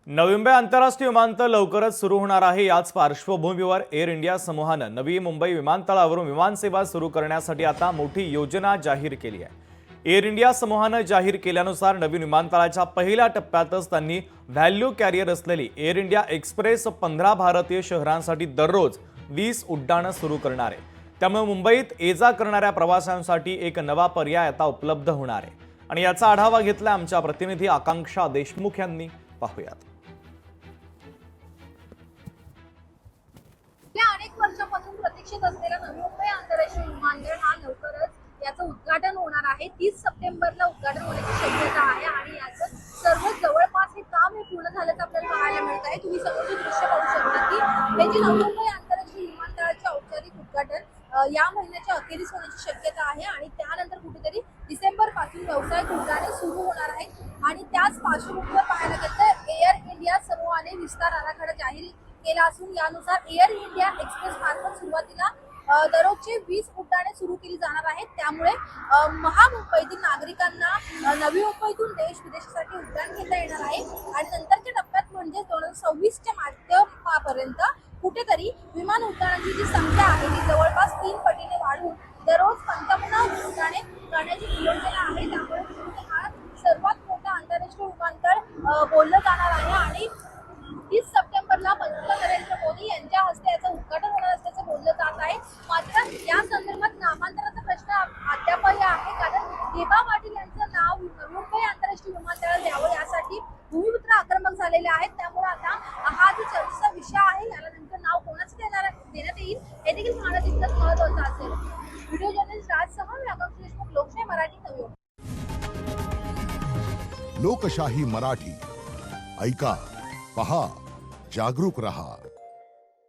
नवी मुंबई आंतरराष्ट्रीय विमानतळ लवकरच सुरू होणार आहे। याच पार्श्वभूमीवर एअर इंडिया समूहानं नवी मुंबई विमानतळावरून विमानसेवा सुरू करण्यासाठी आता मोठी योजना जाहीर केली आहे। एअर इंडिया समूहानं जाहीर केल्यानुसार नवीन विमानतळाच्या पहिल्या टप्प्यातच त्यांनी व्हॅल्यू कॅरियर असलेली एअर इंडिया एक्सप्रेस 15 भारतीय शहरांसाठी दररोज 20 उड्डाणं सुरू करणार आहे। त्यामुळे मुंबईत ये-जा करणाऱ्या प्रवाशांसाठी एक नवा पर्याय आता उपलब्ध होणार आहे। आणि याचा आढावा घेतला आमच्या प्रतिनिधी आकांक्षा देशमुख यांनी। पाहूयात। अनेक वर्षांपासून प्रतीक्षित असलेला नवी मुंबई आंतरराष्ट्रीय विमानतळ हा लवकरच याचं उद्घाटन होणार आहे। 30 सप्टेंबरला उद्घाटन होण्याची शक्यता आहे आणि याचं सर्व जवळपास हे काम पूर्ण झाल्याचं आपल्याला पाहायला मिळत आहे। तुम्ही समोरचे दृश्य पाहू शकता की हे जे नवी मुंबई आंतरराष्ट्रीय विमानतळाचे औपचारिक उद्घाटन या महिन्याच्या अखेरीस होण्याची शक्यता आहे आणि त्यानंतर कुठेतरी डिसेंबर पासून व्यावसायिक उड्डाणे सुरू होणार आहेत। आणि त्याच पार्श्वभूमीवर पाहायला गेलं तर एअर इंडिया समूहाने विस्तार आराखडा जाहीर केला असून यानुसार एअर इंडिया एक्सप्रेस मार्फत सुरुवातीला दररोजचे 20 उड्डाणे सुरू केली जाणार आहेत। त्यामुळे महामुंबईतील नागरिकांना नवी मुंबईतून देश विदेशासाठी उड्डाण घेता येणार आहे आणि नंतरच्या टप्प्यात म्हणजे 2026च्या माध्यमापर्यंत कुठेतरी विमान उड्डाणांची जी संख्या आहे ती जवळपास 3 पटीने वाढून दररोज 55 उड्डाणे करण्याची योजना आहे। त्यामुळे हा सर्वात मोठा आंतरराष्ट्रीय विमानतळ बोललं जाणार आहे आणि 30 सप्टेंबरला पंतप्रधान नरेंद्र मोदी यांच्या हस्ते याचं उद्घाटन होणार असल्याचं बोललं जात आहे। मात्र या संदर्भात नामांतराचा प्रश्न अद्यापही आहे, कारण हेमा पाटील यांचं नाव नवी मुंबई आंतरराष्ट्रीय विमानतळाला द्यावं यासाठी भूमिपुत्र आक्रमक झालेले आहेत। त्यामुळे आता हा जो चर्चेचा विषय आहे याला नेमकं नाव कोणाचं देण्यात येईल हे देखील पाहणं तितकंच महत्त्वाचं असेल। व्हिडिओ जर्नलिस्ट राजसह मी आकांक्षा देशमुख, लोकशाही मराठी, नवी मुंबई। लोकशाही मराठी ऐका, पहा, जागरूक रहा।